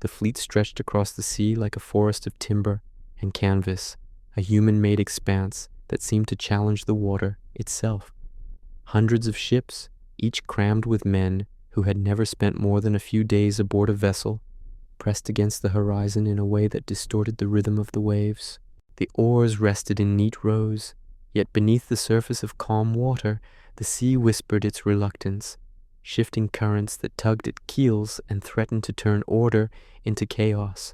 The fleet stretched across the sea like a forest of timber and canvas, a human-made expanse that seemed to challenge the water itself. Hundreds of ships, each crammed with men who had never spent more than a few days aboard a vessel, pressed against the horizon in a way that distorted the rhythm of the waves. The oars rested in neat rows, yet beneath the surface of calm water, the sea whispered its reluctance, shifting currents that tugged at keels and threatened to turn order into chaos.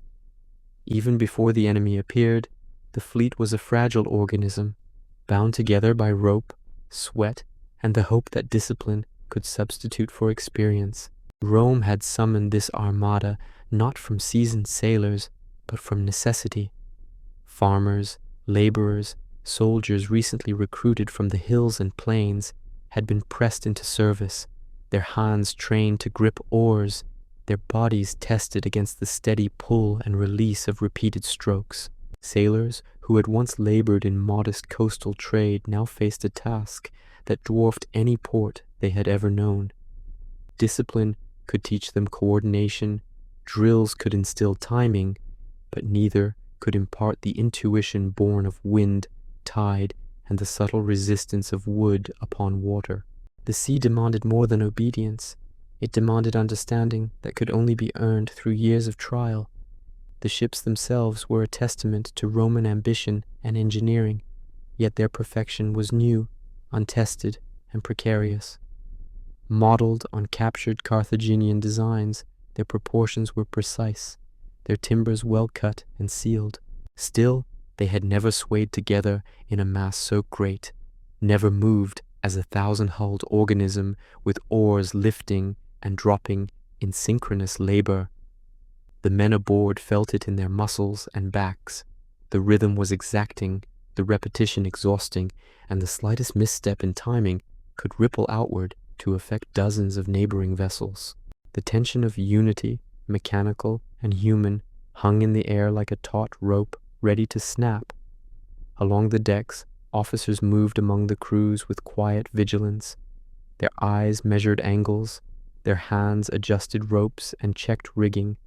Even before the enemy appeared, the fleet was a fragile organism, bound together by rope, sweat, and the hope that discipline could substitute for experience. Rome had summoned this armada not from seasoned sailors, but from necessity. Farmers, laborers, soldiers recently recruited from the hills and plains had been pressed into service, their hands trained to grip oars, their bodies tested against the steady pull and release of repeated strokes. Sailors who had once labored in modest coastal trade now faced a task that dwarfed any port they had ever known. Discipline could teach them coordination, drills could instill timing, but neither could impart the intuition born of wind, tide, and the subtle resistance of wood upon water. The sea demanded more than obedience. It demanded understanding that could only be earned through years of trial. The ships themselves were a testament to Roman ambition and engineering, yet their perfection was new, untested, and precarious. Modeled on captured Carthaginian designs, their proportions were precise, their timbers well cut and sealed. Still, they had never swayed together in a mass so great, never moved as a thousand-hulled organism with oars lifting and dropping in synchronous labor. The men aboard felt it in their muscles and backs. The rhythm was exacting, the repetition exhausting, and the slightest misstep in timing could ripple outward to affect dozens of neighboring vessels. The tension of unity, mechanical and human, hung in the air like a taut rope ready to snap. Along the decks, officers moved among the crews with quiet vigilance. Their eyes measured angles, their hands adjusted ropes and checked rigging.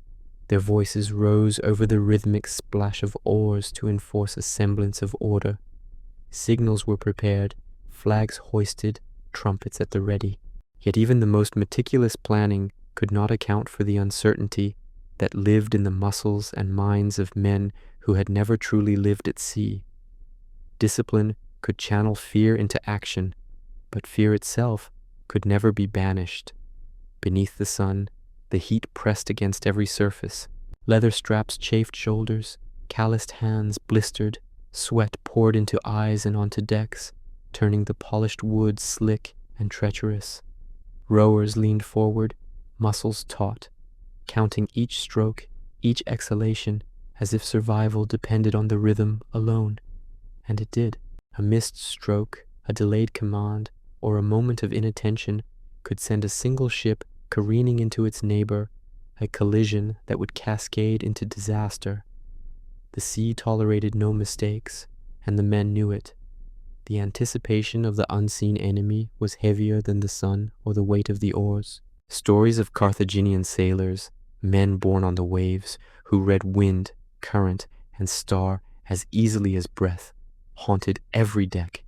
Their voices rose over the rhythmic splash of oars to enforce a semblance of order. Signals were prepared, flags hoisted, trumpets at the ready. Yet even the most meticulous planning could not account for the uncertainty that lived in the muscles and minds of men who had never truly lived at sea. Discipline could channel fear into action, but fear itself could never be banished. Beneath the sun, the heat pressed against every surface. Leather straps chafed shoulders, calloused hands blistered, sweat poured into eyes and onto decks, turning the polished wood slick and treacherous. Rowers leaned forward, muscles taut, counting each stroke, each exhalation, as if survival depended on the rhythm alone. And it did. A missed stroke, a delayed command, or a moment of inattention could send a single ship careening into its neighbor, a collision that would cascade into disaster. The sea tolerated no mistakes, and the men knew it. The anticipation of the unseen enemy was heavier than the sun or the weight of the oars. Stories of Carthaginian sailors, men born on the waves, who read wind, current, and star as easily as breath, haunted every deck.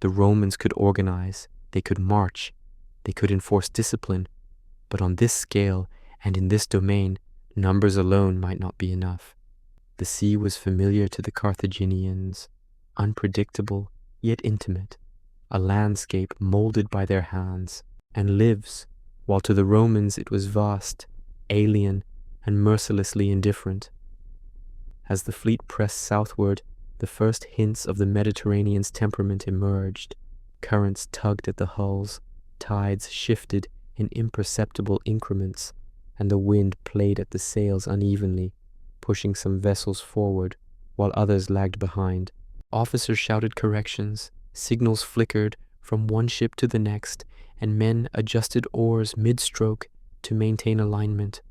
The Romans could organize, they could march, they could enforce discipline, but on this scale and in this domain, numbers alone might not be enough. The sea was familiar to the Carthaginians, unpredictable yet intimate, a landscape molded by their hands, and lives, while to the Romans it was vast, alien, and mercilessly indifferent. As the fleet pressed southward, the first hints of the Mediterranean's temperament emerged. Currents tugged at the hulls, tides shifted in imperceptible increments, and the wind played at the sails unevenly, pushing some vessels forward, while others lagged behind. Officers shouted corrections, signals flickered from one ship to the next, and men adjusted oars mid-stroke to maintain alignment.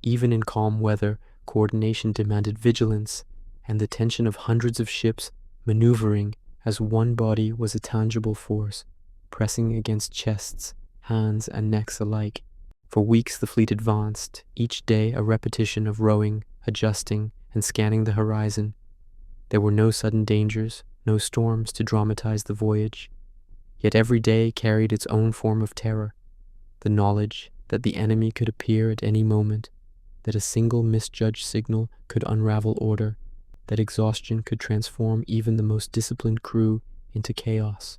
Even in calm weather, coordination demanded vigilance, and the tension of hundreds of ships maneuvering as one body was a tangible force, pressing against chests, hands, and necks alike. For weeks the fleet advanced, each day a repetition of rowing, adjusting, and scanning the horizon. There were no sudden dangers, no storms to dramatize the voyage. Yet every day carried its own form of terror, the knowledge that the enemy could appear at any moment, that a single misjudged signal could unravel order, that exhaustion could transform even the most disciplined crew into chaos.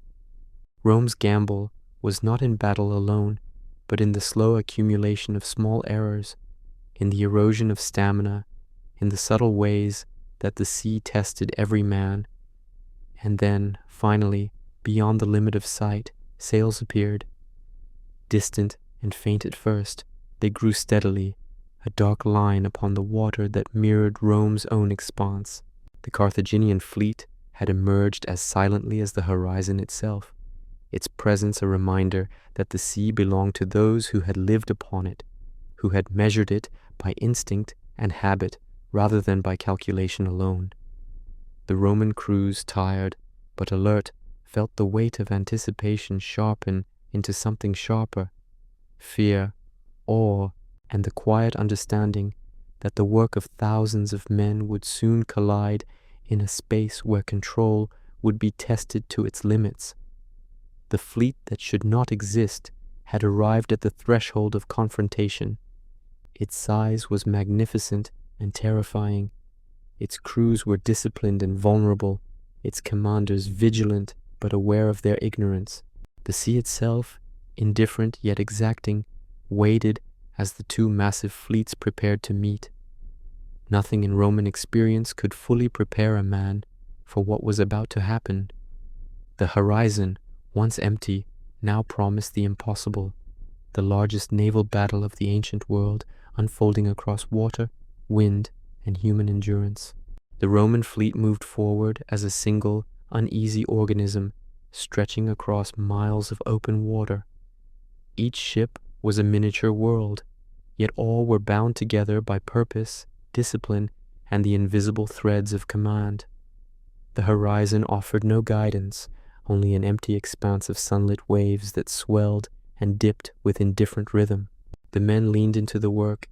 Rome's gamble was not in battle alone, but in the slow accumulation of small errors, in the erosion of stamina, in the subtle ways that the sea tested every man. And then, finally, beyond the limit of sight, sails appeared. Distant and faint at first, they grew steadily, a dark line upon the water that mirrored Rome's own expanse. The Carthaginian fleet had emerged as silently as the horizon itself, its presence a reminder that the sea belonged to those who had lived upon it, who had measured it by instinct and habit rather than by calculation alone. The Roman crews, tired but alert, felt the weight of anticipation sharpen into something sharper, fear, awe, and the quiet understanding that the work of thousands of men would soon collide in a space where control would be tested to its limits. The fleet that should not exist had arrived at the threshold of confrontation. Its size was magnificent and terrifying. Its crews were disciplined and vulnerable, its commanders vigilant but aware of their ignorance. The sea itself, indifferent yet exacting, waited as the two massive fleets prepared to meet. Nothing in Roman experience could fully prepare a man for what was about to happen. The horizon, once empty, now promised the impossible, the largest naval battle of the ancient world unfolding across water, wind, and human endurance. The Roman fleet moved forward as a single, uneasy organism, stretching across miles of open water. Each ship was a miniature world, yet all were bound together by purpose, discipline, and the invisible threads of command. The horizon offered no guidance, only an empty expanse of sunlit waves that swelled and dipped with indifferent rhythm. The men leaned into the work,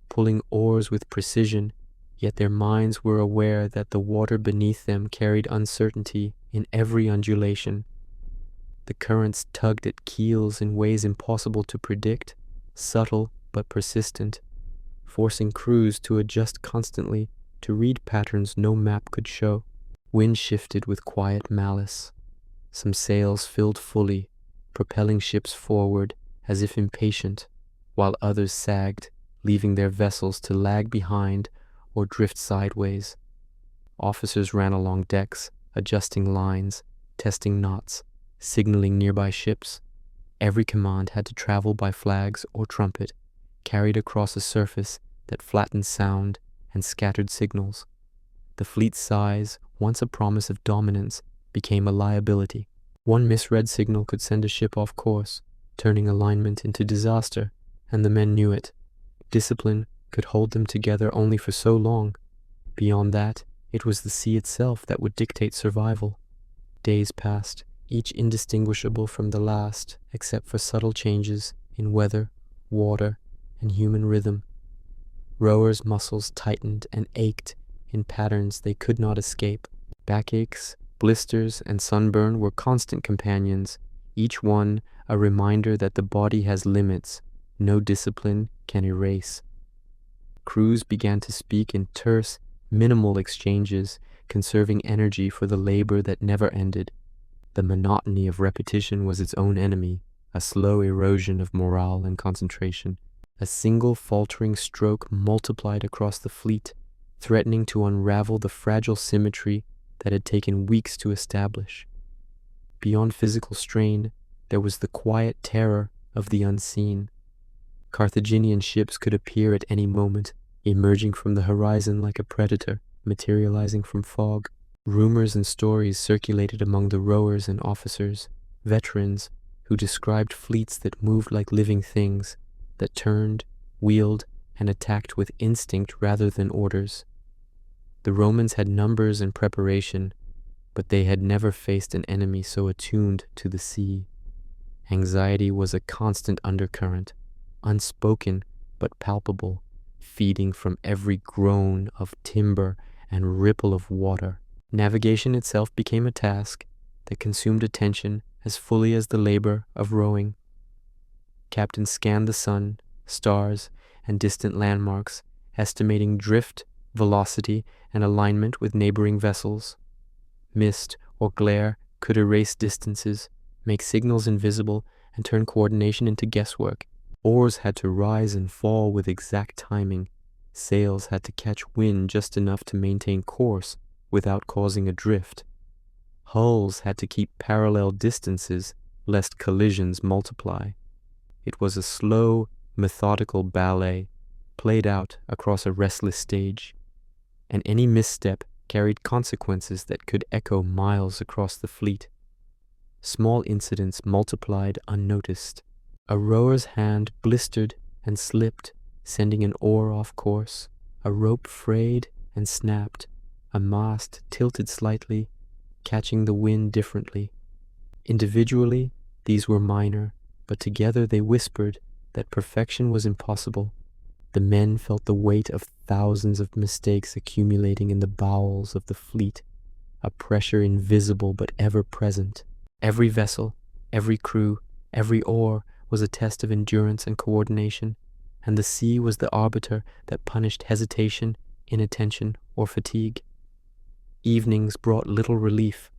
pulling oars with precision, yet their minds were aware that the water beneath them carried uncertainty in every undulation. The currents tugged at keels in ways impossible to predict, subtle but persistent, forcing crews to adjust constantly, to read patterns no map could show. Wind shifted with quiet malice. Some sails filled fully, propelling ships forward as if impatient, while others sagged, leaving their vessels to lag behind or drift sideways. Officers ran along decks, adjusting lines, testing knots, signaling nearby ships. Every command had to travel by flags or trumpet, carried across a surface that flattened sound and scattered signals. The fleet's size, once a promise of dominance, became a liability. One misread signal could send a ship off course, turning alignment into disaster, and the men knew it. Discipline could hold them together only for so long. Beyond that, it was the sea itself that would dictate survival. Days passed, each indistinguishable from the last, except for subtle changes in weather, water, and human rhythm. Rowers' muscles tightened and ached in patterns they could not escape. Backaches, blisters, and sunburn were constant companions, each one a reminder that the body has limits no discipline can erase. Crews began to speak in terse, minimal exchanges, conserving energy for the labor that never ended. The monotony of repetition was its own enemy, a slow erosion of morale and concentration. A single faltering stroke multiplied across the fleet, threatening to unravel the fragile symmetry that had taken weeks to establish. Beyond physical strain, there was the quiet terror of the unseen. Carthaginian ships could appear at any moment, emerging from the horizon like a predator, materializing from fog. Rumors and stories circulated among the rowers and officers, veterans who described fleets that moved like living things, that turned, wheeled, and attacked with instinct rather than orders. The Romans had numbers and preparation, but they had never faced an enemy so attuned to the sea. Anxiety was a constant undercurrent, unspoken but palpable, feeding from every groan of timber and ripple of water. Navigation itself became a task that consumed attention as fully as the labor of rowing. Captains scanned the sun, stars, and distant landmarks, estimating drift, velocity, and alignment with neighboring vessels. Mist or glare could erase distances, make signals invisible, and turn coordination into guesswork. Oars had to rise and fall with exact timing. Sails had to catch wind just enough to maintain course without causing a drift. Hulls had to keep parallel distances lest collisions multiply. It was a slow, methodical ballet played out across a restless stage, and any misstep carried consequences that could echo miles across the fleet. Small incidents multiplied unnoticed. A rower's hand blistered and slipped, sending an oar off course. A rope frayed and snapped. A mast tilted slightly, catching the wind differently. Individually, these were minor, but together they whispered that perfection was impossible. The men felt the weight of thousands of mistakes accumulating in the bowels of the fleet, a pressure invisible but ever present. Every vessel, every crew, every oar was a test of endurance and coordination, and the sea was the arbiter that punished hesitation, inattention, or fatigue. Evenings brought little relief.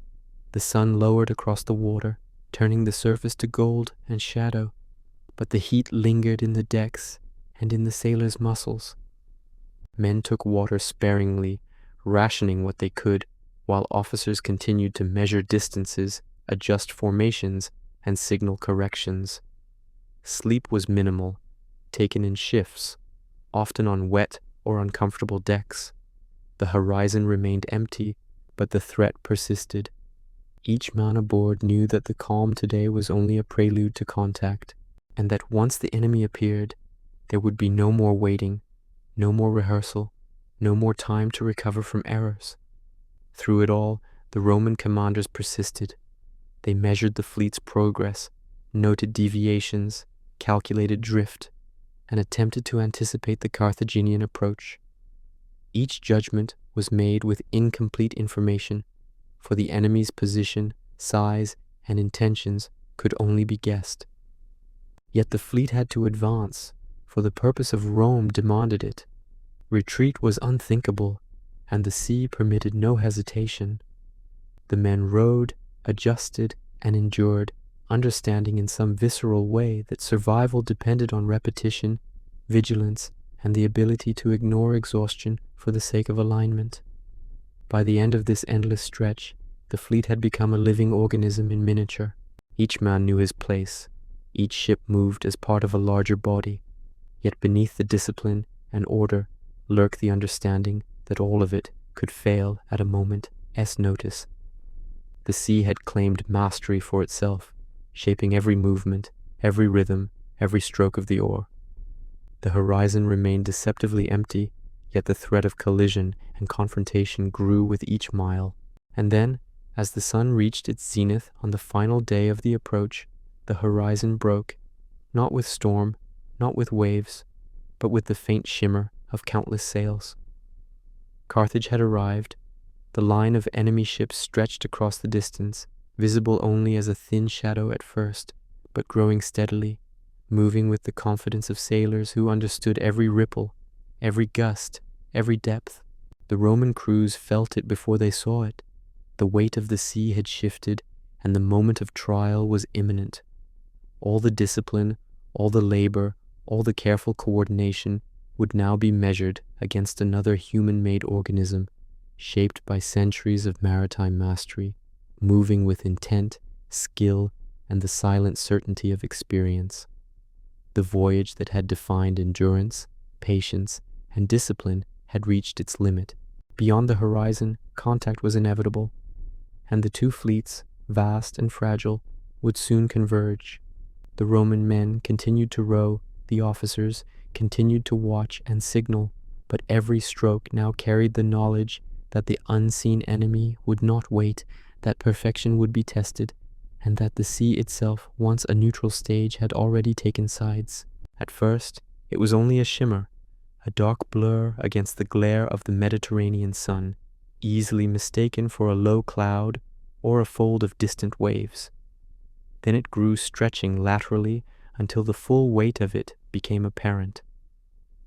The sun lowered across the water, turning the surface to gold and shadow, but the heat lingered in the decks and in the sailors' muscles. Men took water sparingly, rationing what they could, while officers continued to measure distances, adjust formations, and signal corrections. Sleep was minimal, taken in shifts, often on wet or uncomfortable decks. The horizon remained empty, but the threat persisted. Each man aboard knew that the calm today was only a prelude to contact, and that once the enemy appeared, there would be no more waiting, no more rehearsal, no more time to recover from errors. Through it all, the Roman commanders persisted. They measured the fleet's progress, noted deviations, calculated drift, and attempted to anticipate the Carthaginian approach. Each judgment was made with incomplete information, for the enemy's position, size, and intentions could only be guessed. Yet the fleet had to advance, for the purpose of Rome demanded it. Retreat was unthinkable, and the sea permitted no hesitation. The men rowed, adjusted, and endured, understanding in some visceral way that survival depended on repetition, vigilance, and the ability to ignore exhaustion for the sake of alignment. By the end of this endless stretch, the fleet had become a living organism in miniature. Each man knew his place. Each ship moved as part of a larger body. Yet beneath the discipline and order lurked the understanding that all of it could fail at a moment's notice. The sea had claimed mastery for itself, shaping every movement, every rhythm, every stroke of the oar. The horizon remained deceptively empty, yet the threat of collision and confrontation grew with each mile. And then, as the sun reached its zenith on the final day of the approach, the horizon broke, not with storm, not with waves, but with the faint shimmer of countless sails. Carthage had arrived. The line of enemy ships stretched across the distance, visible only as a thin shadow at first, but growing steadily, moving with the confidence of sailors who understood every ripple, every gust, every depth. The Roman crews felt it before they saw it. The weight of the sea had shifted, and the moment of trial was imminent. All the discipline, all the labor, all the careful coordination would now be measured against another human-made organism, shaped by centuries of maritime mastery, moving with intent, skill, and the silent certainty of experience. The voyage that had defined endurance, patience, and discipline had reached its limit. Beyond the horizon, contact was inevitable, and the two fleets, vast and fragile, would soon converge. The Roman men continued to row, the officers continued to watch and signal, but every stroke now carried the knowledge that the unseen enemy would not wait, that perfection would be tested, and that the sea itself, once a neutral stage, had already taken sides. At first, it was only a shimmer, a dark blur against the glare of the Mediterranean sun, easily mistaken for a low cloud or a fold of distant waves. Then it grew, stretching laterally until the full weight of it became apparent.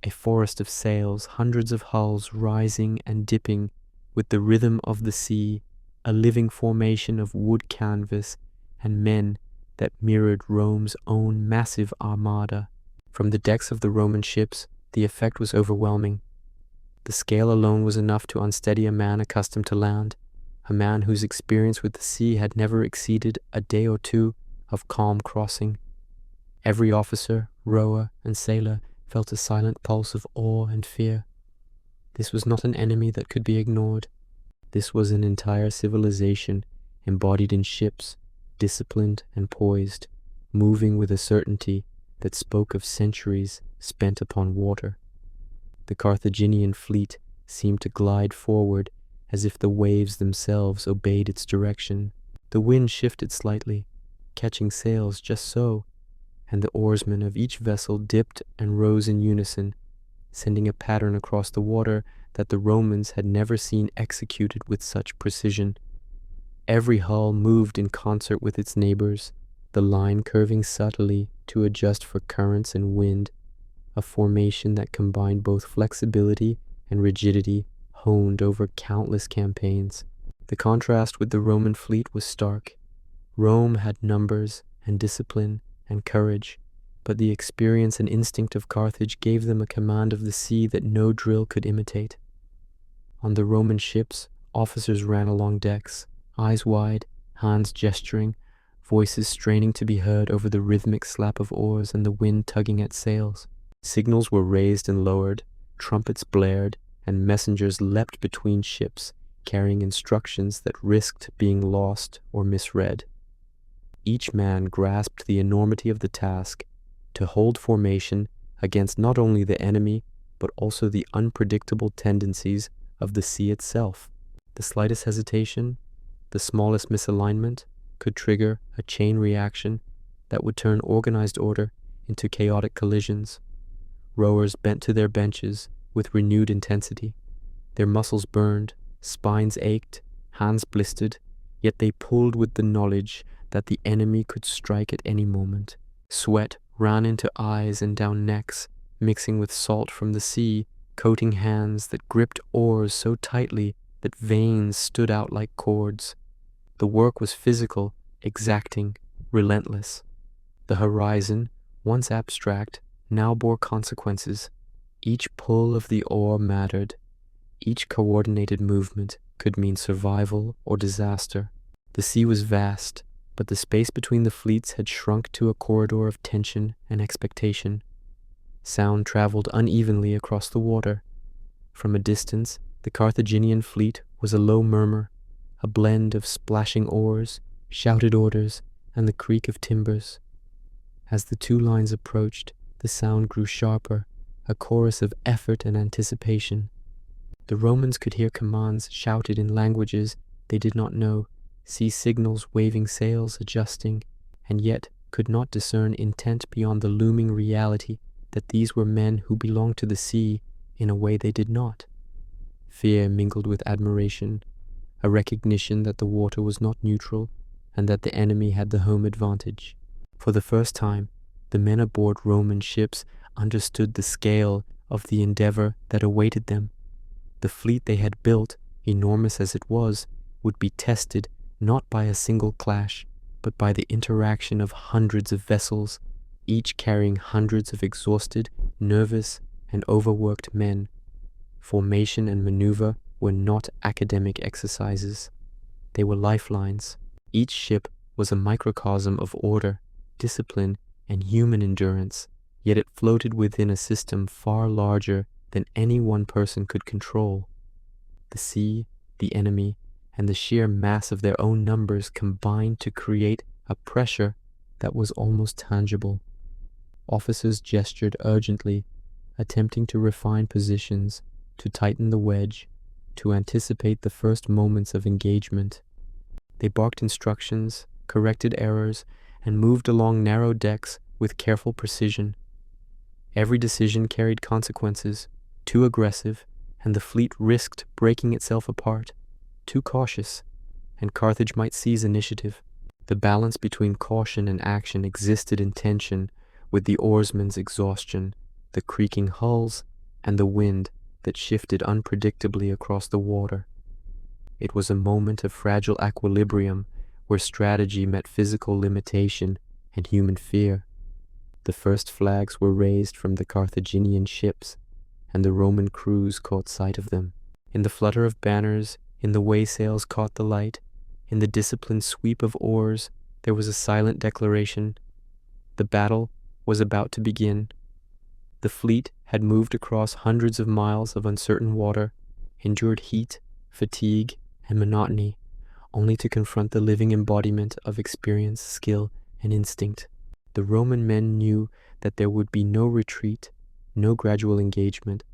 A forest of sails, hundreds of hulls rising and dipping with the rhythm of the sea, a living formation of wood canvas and men that mirrored Rome's own massive armada. From the decks of the Roman ships, the effect was overwhelming. The scale alone was enough to unsteady a man accustomed to land, a man whose experience with the sea had never exceeded a day or two of calm crossing. Every officer, rower, and sailor felt a silent pulse of awe and fear. This was not an enemy that could be ignored. This was an entire civilization embodied in ships, disciplined and poised, moving with a certainty that spoke of centuries spent upon water. The Carthaginian fleet seemed to glide forward as if the waves themselves obeyed its direction. The wind shifted slightly, catching sails just so, and the oarsmen of each vessel dipped and rose in unison, sending a pattern across the water that the Romans had never seen executed with such precision. Every hull moved in concert with its neighbors, the line curving subtly to adjust for currents and wind, a formation that combined both flexibility and rigidity honed over countless campaigns. The contrast with the Roman fleet was stark. Rome had numbers and discipline and courage, but the experience and instinct of Carthage gave them a command of the sea that no drill could imitate. On the Roman ships, officers ran along decks, eyes wide, hands gesturing, voices straining to be heard over the rhythmic slap of oars and the wind tugging at sails. Signals were raised and lowered, trumpets blared, and messengers leapt between ships, carrying instructions that risked being lost or misread. Each man grasped the enormity of the task to hold formation against not only the enemy, but also the unpredictable tendencies of the sea itself. The slightest hesitation, the smallest misalignment, could trigger a chain reaction that would turn organized order into chaotic collisions. Rowers bent to their benches with renewed intensity. Their muscles burned, spines ached, hands blistered, yet they pulled with the knowledge that the enemy could strike at any moment. Sweat ran into eyes and down necks, mixing with salt from the sea, coating hands that gripped oars so tightly that veins stood out like cords. The work was physical, exacting, relentless. The horizon, once abstract, now bore consequences. Each pull of the oar mattered. Each coordinated movement could mean survival or disaster. The sea was vast, but the space between the fleets had shrunk to a corridor of tension and expectation. Sound traveled unevenly across the water. From a distance, the Carthaginian fleet was a low murmur, a blend of splashing oars, shouted orders, and the creak of timbers. As the two lines approached, the sound grew sharper, a chorus of effort and anticipation. The Romans could hear commands shouted in languages they did not know, see signals waving sails adjusting, and yet could not discern intent beyond the looming reality that these were men who belonged to the sea in a way they did not. Fear mingled with admiration, a recognition that the water was not neutral and that the enemy had the home advantage. For the first time, the men aboard Roman ships understood the scale of the endeavor that awaited them. The fleet they had built, enormous as it was, would be tested not by a single clash, but by the interaction of hundreds of vessels, each carrying hundreds of exhausted, nervous, and overworked men. Formation and maneuver were not academic exercises. They were lifelines. Each ship was a microcosm of order, discipline, and human endurance, yet it floated within a system far larger than any one person could control. The sea, the enemy, and the sheer mass of their own numbers combined to create a pressure that was almost tangible. Officers gestured urgently, attempting to refine positions, to tighten the wedge, to anticipate the first moments of engagement. They barked instructions, corrected errors, and moved along narrow decks with careful precision. Every decision carried consequences, too aggressive, and the fleet risked breaking itself apart, too cautious, and Carthage might seize initiative. The balance between caution and action existed in tension with the oarsmen's exhaustion, the creaking hulls, and the wind that shifted unpredictably across the water. It was a moment of fragile equilibrium where strategy met physical limitation and human fear. The first flags were raised from the Carthaginian ships, and the Roman crews caught sight of them. In the flutter of banners, in the waysails caught the light, in the disciplined sweep of oars, there was a silent declaration. The battle was about to begin. The fleet had moved across hundreds of miles of uncertain water, endured heat, fatigue, and monotony, only to confront the living embodiment of experience, skill, and instinct. The Roman men knew that there would be no retreat, no gradual engagement.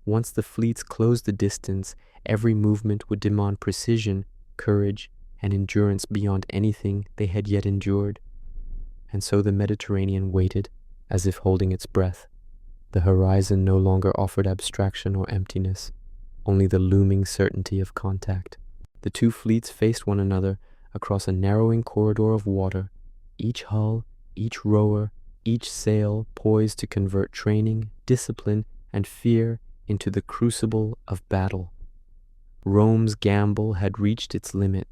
Once the fleets closed the distance, every movement would demand precision, courage, and endurance beyond anything they had yet endured. And so the Mediterranean waited, as if holding its breath. The horizon no longer offered abstraction or emptiness, only the looming certainty of contact. The two fleets faced one another across a narrowing corridor of water, each hull, each rower, each sail poised to convert training, discipline, and fear into the crucible of battle. Rome's gamble had reached its limit.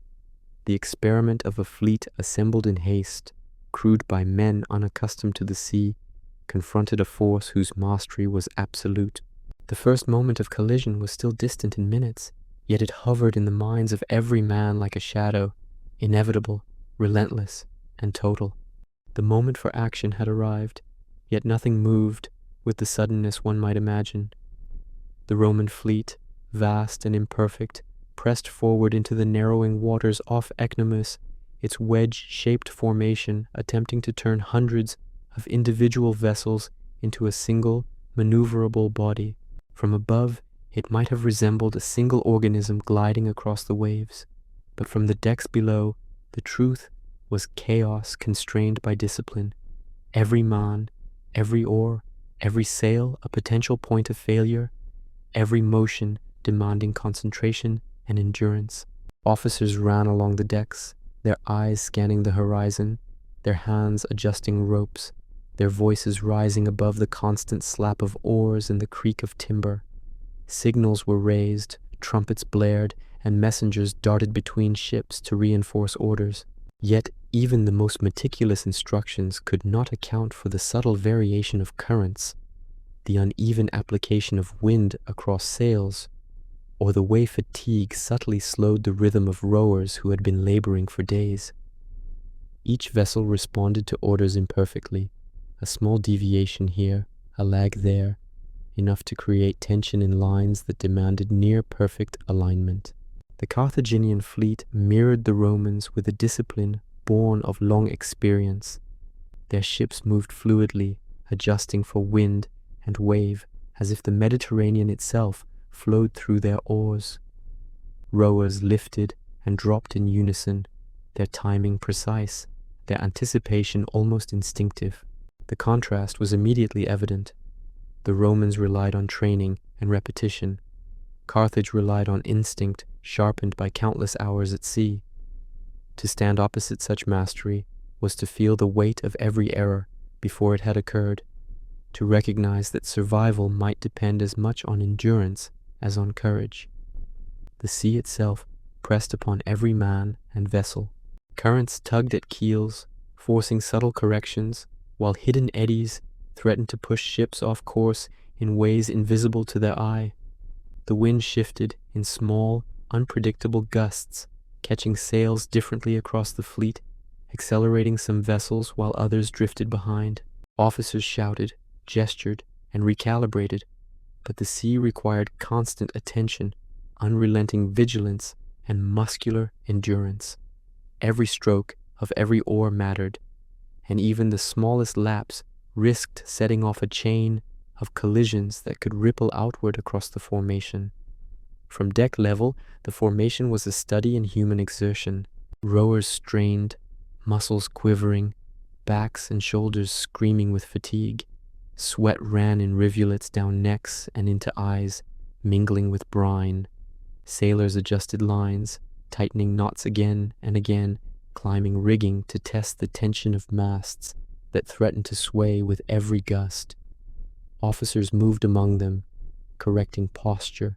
The experiment of a fleet assembled in haste, crewed by men unaccustomed to the sea, confronted a force whose mastery was absolute. The first moment of collision was still distant in minutes, yet it hovered in the minds of every man like a shadow, inevitable, relentless, and total. The moment for action had arrived, yet nothing moved with the suddenness one might imagine. The Roman fleet, vast and imperfect, pressed forward into the narrowing waters off Ecnomus, its wedge-shaped formation attempting to turn hundreds of individual vessels into a single, maneuverable body. From above, it might have resembled a single organism gliding across the waves, but from the decks below, the truth was chaos constrained by discipline. Every man, every oar, every sail a potential point of failure, every motion demanding concentration and endurance. Officers ran along the decks, their eyes scanning the horizon, their hands adjusting ropes, their voices rising above the constant slap of oars and the creak of timber. Signals were raised, trumpets blared, and messengers darted between ships to reinforce orders. Yet even the most meticulous instructions could not account for the subtle variation of currents, the uneven application of wind across sails, or the way fatigue subtly slowed the rhythm of rowers who had been laboring for days. Each vessel responded to orders imperfectly, a small deviation here, a lag there, enough to create tension in lines that demanded near-perfect alignment. The Carthaginian fleet mirrored the Romans with a discipline born of long experience. Their ships moved fluidly, adjusting for wind and wave, as if the Mediterranean itself flowed through their oars. Rowers lifted and dropped in unison, their timing precise, their anticipation almost instinctive. The contrast was immediately evident. The Romans relied on training and repetition. Carthage relied on instinct sharpened by countless hours at sea. To stand opposite such mastery was to feel the weight of every error before it had occurred, to recognize that survival might depend as much on endurance as on courage. The sea itself pressed upon every man and vessel. Currents tugged at keels, forcing subtle corrections, while hidden eddies threatened to push ships off course in ways invisible to their eye. The wind shifted in small, unpredictable gusts, catching sails differently across the fleet, accelerating some vessels while others drifted behind. Officers shouted, gestured, and recalibrated, but the sea required constant attention, unrelenting vigilance, and muscular endurance. Every stroke of every oar mattered, and even the smallest lapse risked setting off a chain of collisions that could ripple outward across the formation. From deck level, the formation was a study in human exertion. Rowers strained, muscles quivering, backs and shoulders screaming with fatigue. Sweat ran in rivulets down necks and into eyes, mingling with brine. Sailors adjusted lines, tightening knots again and again, climbing rigging to test the tension of masts that threatened to sway with every gust. Officers moved among them, correcting posture,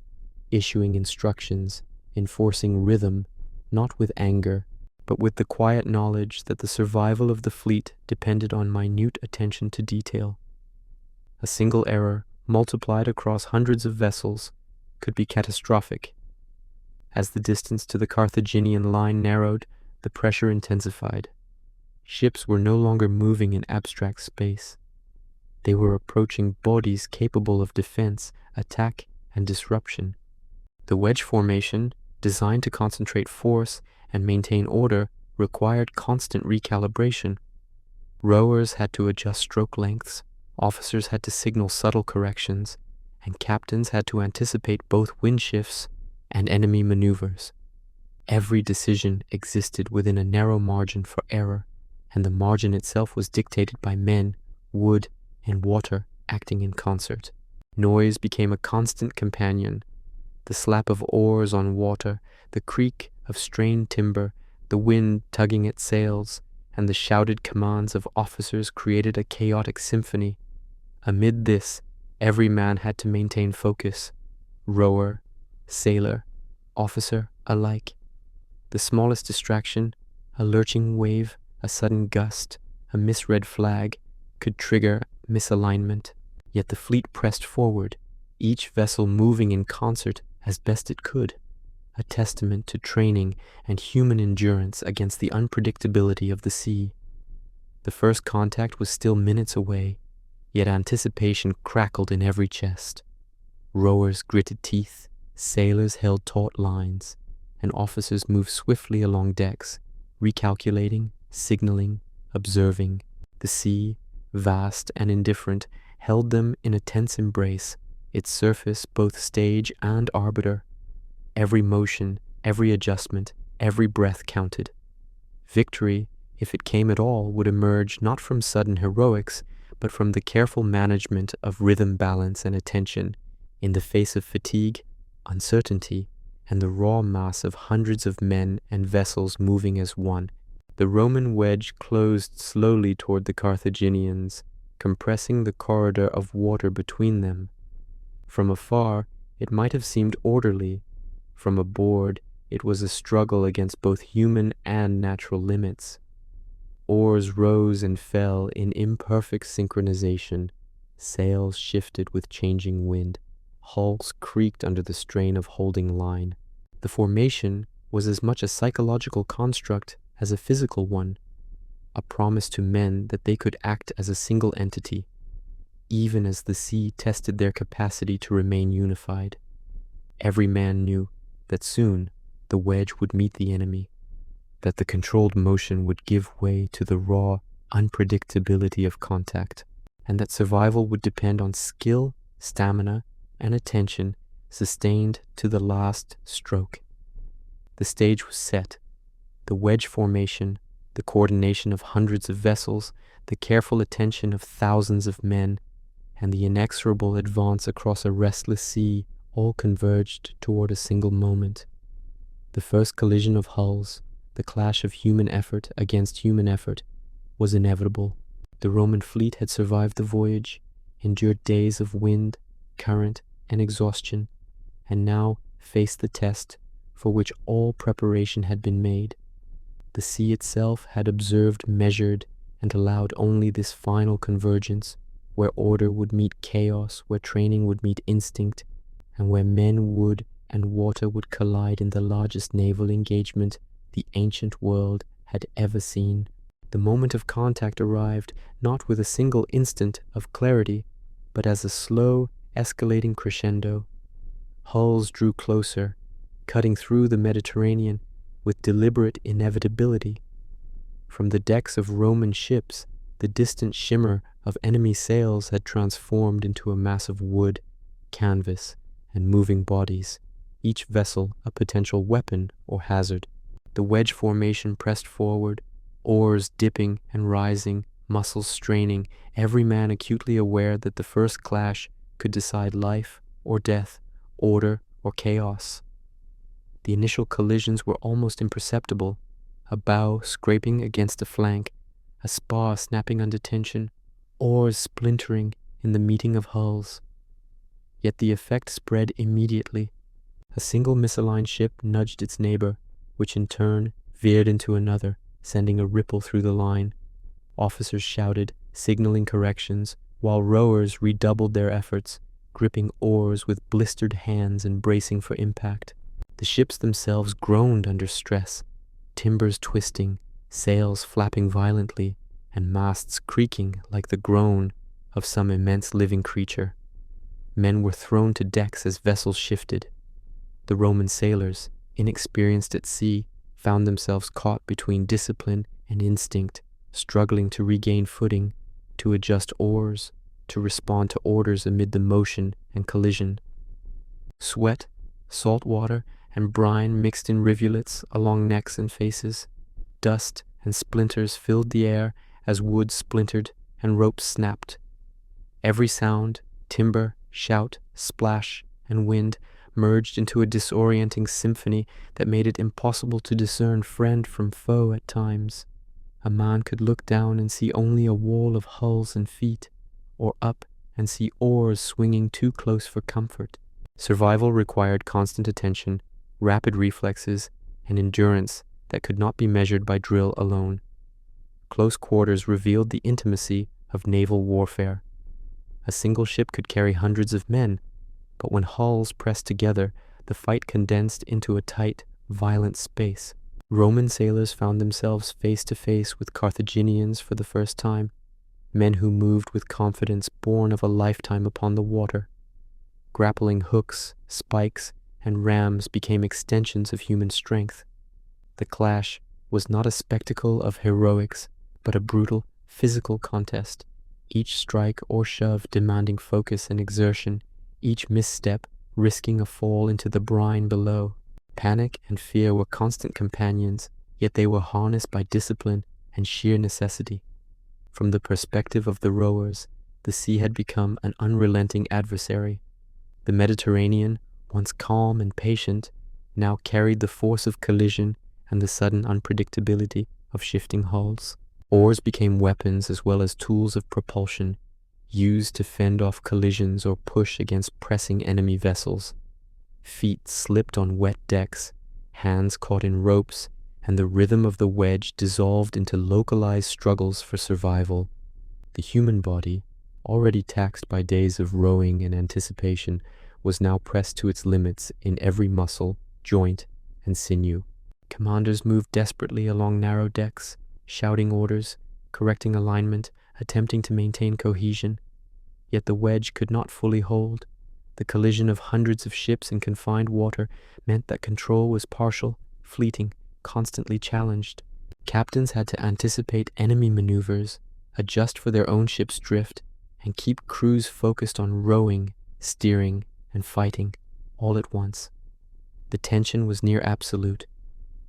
issuing instructions, enforcing rhythm, not with anger, but with the quiet knowledge that the survival of the fleet depended on minute attention to detail. A single error, multiplied across hundreds of vessels, could be catastrophic. As the distance to the Carthaginian line narrowed, the pressure intensified. Ships were no longer moving in abstract space. They were approaching bodies capable of defense, attack, and disruption. The wedge formation, designed to concentrate force and maintain order, required constant recalibration. Rowers had to adjust stroke lengths, officers had to signal subtle corrections, and captains had to anticipate both wind shifts and enemy maneuvers. Every decision existed within a narrow margin for error, and the margin itself was dictated by men, wood, and water acting in concert. Noise became a constant companion. The slap of oars on water, the creak of strained timber, the wind tugging at sails, and the shouted commands of officers created a chaotic symphony. Amid this, every man had to maintain focus, rower, sailor, officer alike. The smallest distraction, a lurching wave, a sudden gust, a misread flag, could trigger misalignment. Yet the fleet pressed forward, each vessel moving in concert as best it could, a testament to training and human endurance against the unpredictability of the sea. The first contact was still minutes away, yet anticipation crackled in every chest. Rowers gritted teeth, sailors held taut lines, and officers moved swiftly along decks, recalculating, signaling, observing. The sea, vast and indifferent, held them in a tense embrace, its surface both stage and arbiter. Every motion, every adjustment, every breath counted. Victory, if it came at all, would emerge not from sudden heroics, but from the careful management of rhythm, balance, and attention in the face of fatigue, uncertainty, and the raw mass of hundreds of men and vessels moving as one. The Roman wedge closed slowly toward the Carthaginians, compressing the corridor of water between them. From afar, it might have seemed orderly. From aboard, it was a struggle against both human and natural limits. Oars rose and fell in imperfect synchronization. Sails shifted with changing wind. Hulls creaked under the strain of holding line. The formation was as much a psychological construct as a physical one, a promise to men that they could act as a single entity, even as the sea tested their capacity to remain unified. Every man knew that soon the wedge would meet the enemy, that the controlled motion would give way to the raw unpredictability of contact, and that survival would depend on skill, stamina, and attention sustained to the last stroke. The stage was set. The wedge formation, the coordination of hundreds of vessels, the careful attention of thousands of men, and the inexorable advance across a restless sea all converged toward a single moment. The first collision of hulls, the clash of human effort against human effort, was inevitable. The Roman fleet had survived the voyage, endured days of wind, current, and exhaustion, and now faced the test for which all preparation had been made. The sea itself had observed, measured, and allowed only this final convergence, where order would meet chaos, where training would meet instinct, and where men would and water would collide in the largest naval engagement the ancient world had ever seen. The moment of contact arrived not with a single instant of clarity, but as a slow, escalating crescendo. Hulls drew closer, cutting through the Mediterranean with deliberate inevitability. From the decks of Roman ships, the distant shimmer of enemy sails had transformed into a mass of wood, canvas, and moving bodies, each vessel a potential weapon or hazard. The wedge formation pressed forward, oars dipping and rising, muscles straining, every man acutely aware that the first clash could decide life or death, order or chaos. The initial collisions were almost imperceptible, a bow scraping against a flank, a spar snapping under tension, oars splintering in the meeting of hulls. Yet the effect spread immediately. A single misaligned ship nudged its neighbor, which in turn veered into another, sending a ripple through the line. Officers shouted, signaling corrections, while rowers redoubled their efforts, gripping oars with blistered hands and bracing for impact. The ships themselves groaned under stress, timbers twisting, sails flapping violently, and masts creaking like the groan of some immense living creature. Men were thrown to decks as vessels shifted. The Roman sailors, inexperienced at sea, found themselves caught between discipline and instinct, struggling to regain footing, to adjust oars, to respond to orders amid the motion and collision. Sweat, salt water, and brine mixed in rivulets along necks and faces. Dust and splinters filled the air as wood splintered and ropes snapped. Every sound, timber, shout, splash, and wind merged into a disorienting symphony that made it impossible to discern friend from foe at times. A man could look down and see only a wall of hulls and feet, or up and see oars swinging too close for comfort. Survival required constant attention, rapid reflexes, and endurance that could not be measured by drill alone. Close quarters revealed the intimacy of naval warfare. A single ship could carry hundreds of men, but when hulls pressed together, the fight condensed into a tight, violent space. Roman sailors found themselves face to face with Carthaginians for the first time, men who moved with confidence born of a lifetime upon the water. Grappling hooks, spikes, and rams became extensions of human strength. The clash was not a spectacle of heroics, but a brutal, physical contest, each strike or shove demanding focus and exertion, each misstep risking a fall into the brine below. Panic and fear were constant companions, yet they were harnessed by discipline and sheer necessity. From the perspective of the rowers, the sea had become an unrelenting adversary. The Mediterranean, once calm and patient, now carried the force of collision and the sudden unpredictability of shifting hulls. Oars became weapons as well as tools of propulsion, used to fend off collisions or push against pressing enemy vessels. Feet slipped on wet decks, hands caught in ropes, and the rhythm of the wedge dissolved into localized struggles for survival. The human body, already taxed by days of rowing and anticipation, was now pressed to its limits in every muscle, joint, and sinew. Commanders moved desperately along narrow decks, shouting orders, correcting alignment, attempting to maintain cohesion. Yet the wedge could not fully hold. The collision of hundreds of ships in confined water meant that control was partial, fleeting, constantly challenged. Captains had to anticipate enemy maneuvers, adjust for their own ship's drift, and keep crews focused on rowing, steering, and fighting, all at once. The tension was near absolute.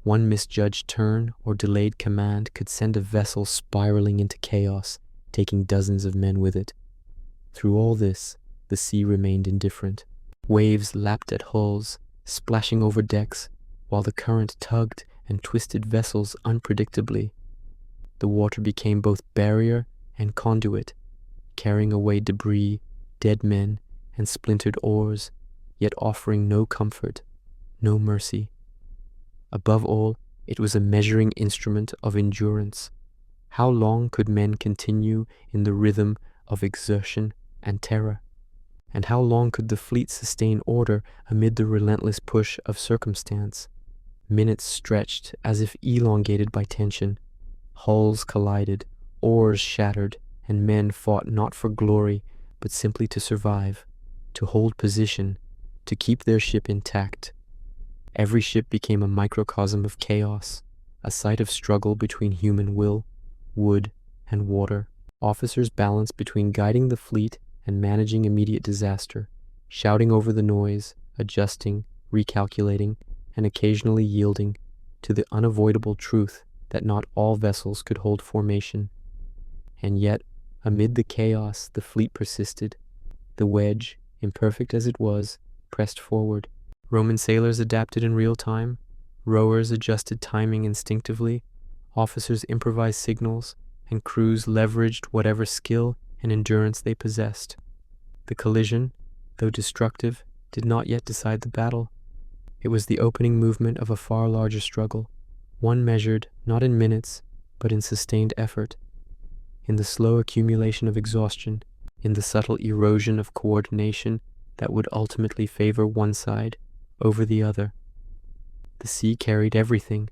One misjudged turn or delayed command could send a vessel spiraling into chaos, taking dozens of men with it. Through all this, the sea remained indifferent. Waves lapped at hulls, splashing over decks, while the current tugged and twisted vessels unpredictably. The water became both barrier and conduit, carrying away debris, dead men, and splintered oars, yet offering no comfort, no mercy. Above all, it was a measuring instrument of endurance. How long could men continue in the rhythm of exertion and terror? And how long could the fleet sustain order amid the relentless push of circumstance? Minutes stretched as if elongated by tension. Hulls collided, oars shattered, and men fought not for glory, but simply to survive, to hold position, to keep their ship intact. Every ship became a microcosm of chaos, a site of struggle between human will, wood, and water. Officers balanced between guiding the fleet and managing immediate disaster, shouting over the noise, adjusting, recalculating, and occasionally yielding to the unavoidable truth that not all vessels could hold formation. And yet, amid the chaos, the fleet persisted. The wedge, imperfect as it was, pressed forward. Roman sailors adapted in real time. Rowers adjusted timing instinctively. Officers improvised signals, and crews leveraged whatever skill and endurance they possessed. The collision, though destructive, did not yet decide the battle. It was the opening movement of a far larger struggle, one measured not in minutes, but in sustained effort, in the slow accumulation of exhaustion, in the subtle erosion of coordination that would ultimately favor one side over the other. The sea carried everything,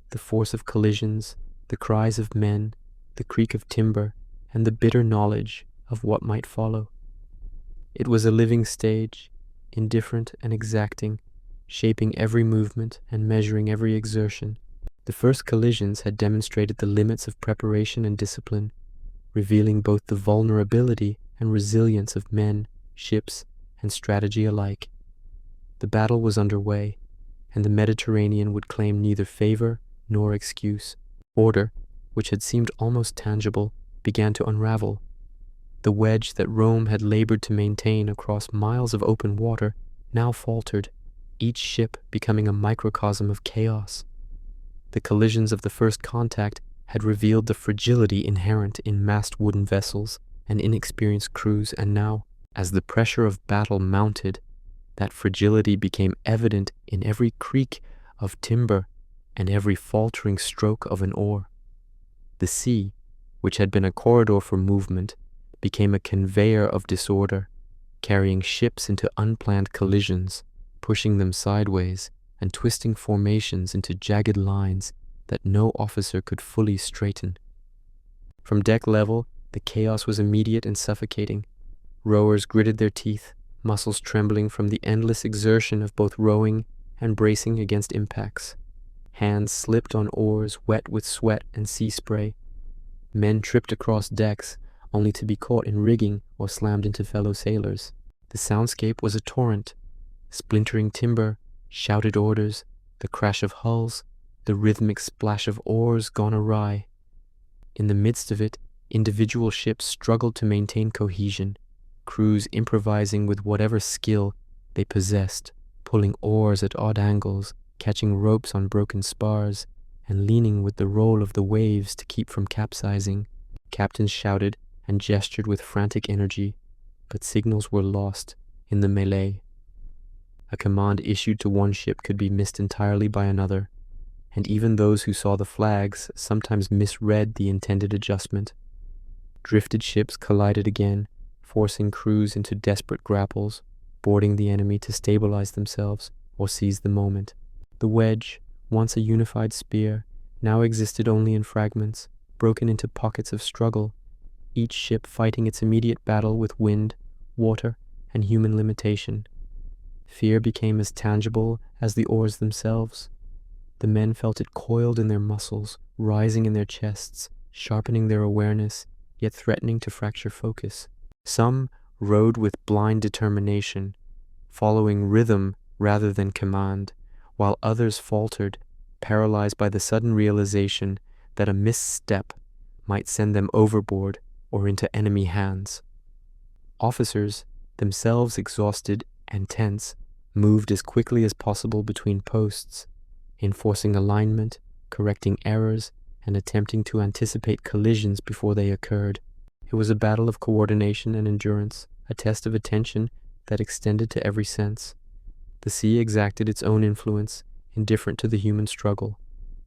the force of collisions, the cries of men, the creak of timber, and the bitter knowledge of what might follow. It was a living stage, indifferent and exacting, shaping every movement and measuring every exertion. The first collisions had demonstrated the limits of preparation and discipline, revealing both the vulnerability and resilience of men, ships, and strategy alike. The battle was underway, and the Mediterranean would claim neither favor nor excuse. Order, which had seemed almost tangible, began to unravel. The wedge that Rome had labored to maintain across miles of open water now faltered, each ship becoming a microcosm of chaos. The collisions of the first contact had revealed the fragility inherent in massed wooden vessels and inexperienced crews, and now, as the pressure of battle mounted, that fragility became evident in every creak of timber and every faltering stroke of an oar. The sea, which had been a corridor for movement, became a conveyor of disorder, carrying ships into unplanned collisions, pushing them sideways, and twisting formations into jagged lines that no officer could fully straighten. From deck level, the chaos was immediate and suffocating. Rowers gritted their teeth, muscles trembling from the endless exertion of both rowing and bracing against impacts. Hands slipped on oars wet with sweat and sea spray. Men tripped across decks, only to be caught in rigging or slammed into fellow sailors. The soundscape was a torrent. Splintering timber, shouted orders, the crash of hulls, the rhythmic splash of oars gone awry. In the midst of it, individual ships struggled to maintain cohesion, crews improvising with whatever skill they possessed, pulling oars at odd angles, catching ropes on broken spars, and leaning with the roll of the waves to keep from capsizing. Captains shouted and gestured with frantic energy, but signals were lost in the melee. A command issued to one ship could be missed entirely by another, and even those who saw the flags sometimes misread the intended adjustment. Drifted ships collided again, forcing crews into desperate grapples, boarding the enemy to stabilize themselves or seize the moment. The wedge, once a unified spear, now existed only in fragments, broken into pockets of struggle, each ship fighting its immediate battle with wind, water, and human limitation. Fear became as tangible as the oars themselves. The men felt it coiled in their muscles, rising in their chests, sharpening their awareness, yet threatening to fracture focus. Some rowed with blind determination, following rhythm rather than command, while others faltered, paralyzed by the sudden realization that a misstep might send them overboard or into enemy hands. Officers, themselves exhausted and tense, moved as quickly as possible between posts, enforcing alignment, correcting errors, and attempting to anticipate collisions before they occurred. It was a battle of coordination and endurance, a test of attention that extended to every sense. The sea exacted its own influence, indifferent to the human struggle.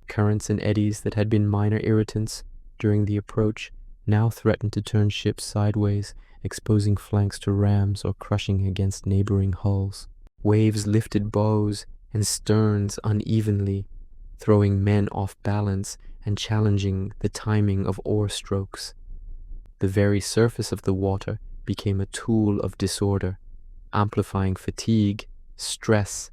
Currents and eddies that had been minor irritants during the approach now threatened to turn ships sideways, exposing flanks to rams or crushing against neighboring hulls. Waves lifted bows and sterns unevenly, throwing men off balance and challenging the timing of oar strokes. The very surface of the water became a tool of disorder, amplifying fatigue, stress,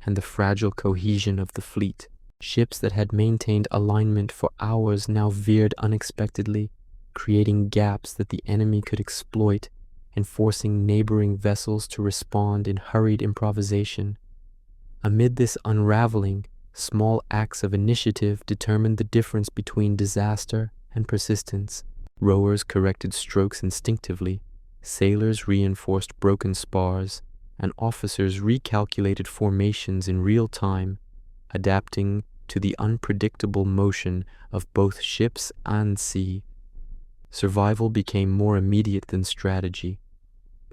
and the fragile cohesion of the fleet. Ships that had maintained alignment for hours now veered unexpectedly, creating gaps that the enemy could exploit and forcing neighboring vessels to respond in hurried improvisation. Amid this unraveling, small acts of initiative determined the difference between disaster and persistence. Rowers corrected strokes instinctively, sailors reinforced broken spars, and officers recalculated formations in real time, adapting to the unpredictable motion of both ships and sea. Survival became more immediate than strategy.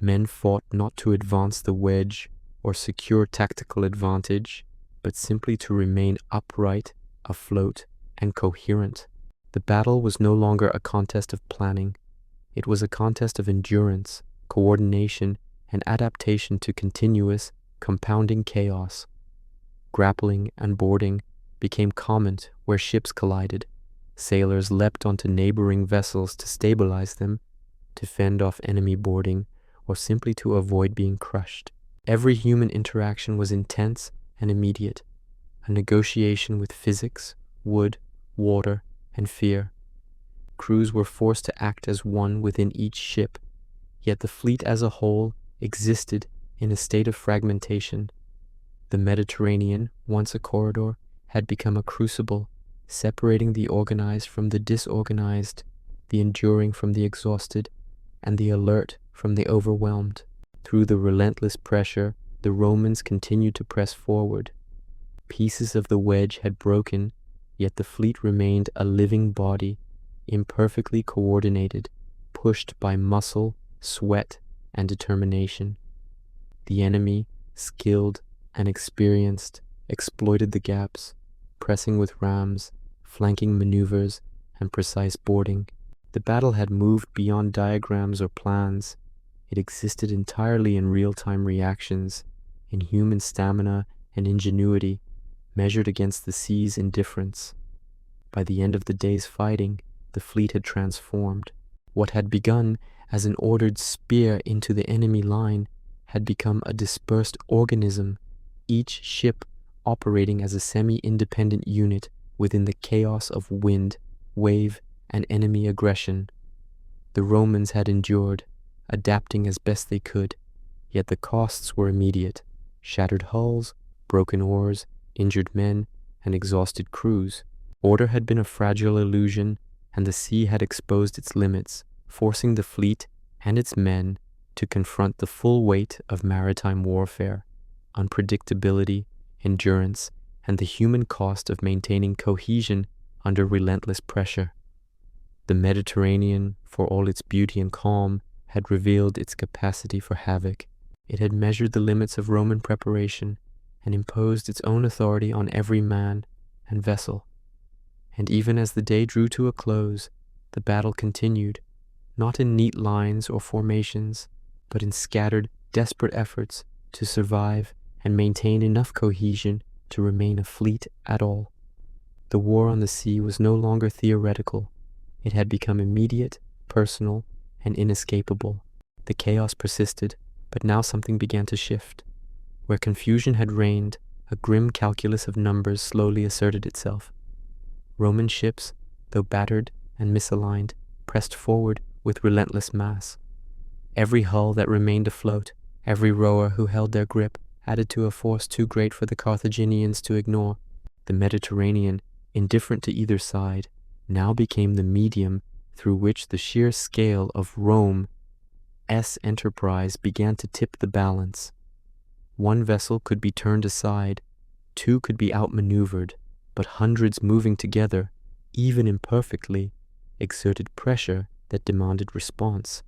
Men fought not to advance the wedge or secure tactical advantage, but simply to remain upright, afloat, and coherent. The battle was no longer a contest of planning. It was a contest of endurance, coordination, and adaptation to continuous, compounding chaos. Grappling and boarding became common where ships collided. Sailors leapt onto neighboring vessels to stabilize them, to fend off enemy boarding, or simply to avoid being crushed. Every human interaction was intense and immediate, a negotiation with physics, wood, water, and fear. Crews were forced to act as one within each ship, yet the fleet as a whole existed in a state of fragmentation. The Mediterranean, once a corridor, had become a crucible, separating the organized from the disorganized, the enduring from the exhausted, and the alert from the overwhelmed. Through the relentless pressure, the Romans continued to press forward. Pieces of the wedge had broken, yet the fleet remained a living body, imperfectly coordinated, pushed by muscle, sweat, and determination. The enemy, skilled and experienced, exploited the gaps, pressing with rams, flanking maneuvers, and precise boarding. The battle had moved beyond diagrams or plans. It existed entirely in real-time reactions, in human stamina and ingenuity, measured against the sea's indifference. By the end of the day's fighting, the fleet had transformed. What had begun as an ordered spear into the enemy line had become a dispersed organism, each ship operating as a semi-independent unit within the chaos of wind, wave, and enemy aggression. The Romans had endured, adapting as best they could, yet the costs were immediate: shattered hulls, broken oars, injured men, and exhausted crews. Order had been a fragile illusion, and the sea had exposed its limits, forcing the fleet and its men to confront the full weight of maritime warfare, unpredictability, endurance, and the human cost of maintaining cohesion under relentless pressure. The Mediterranean, for all its beauty and calm, had revealed its capacity for havoc. It had measured the limits of Roman preparation and imposed its own authority on every man and vessel. And even as the day drew to a close, the battle continued, not in neat lines or formations, but in scattered, desperate efforts to survive and maintain enough cohesion to remain a fleet at all. The war on the sea was no longer theoretical. It had become immediate, personal, and inescapable. The chaos persisted, but now something began to shift. Where confusion had reigned, a grim calculus of numbers slowly asserted itself. Roman ships, though battered and misaligned, pressed forward with relentless mass. Every hull that remained afloat, every rower who held their grip, added to a force too great for the Carthaginians to ignore. The Mediterranean, indifferent to either side, now became the medium through which the sheer scale of Rome's enterprise began to tip the balance. One vessel could be turned aside, two could be outmaneuvered, but hundreds moving together, even imperfectly, exerted pressure that demanded response.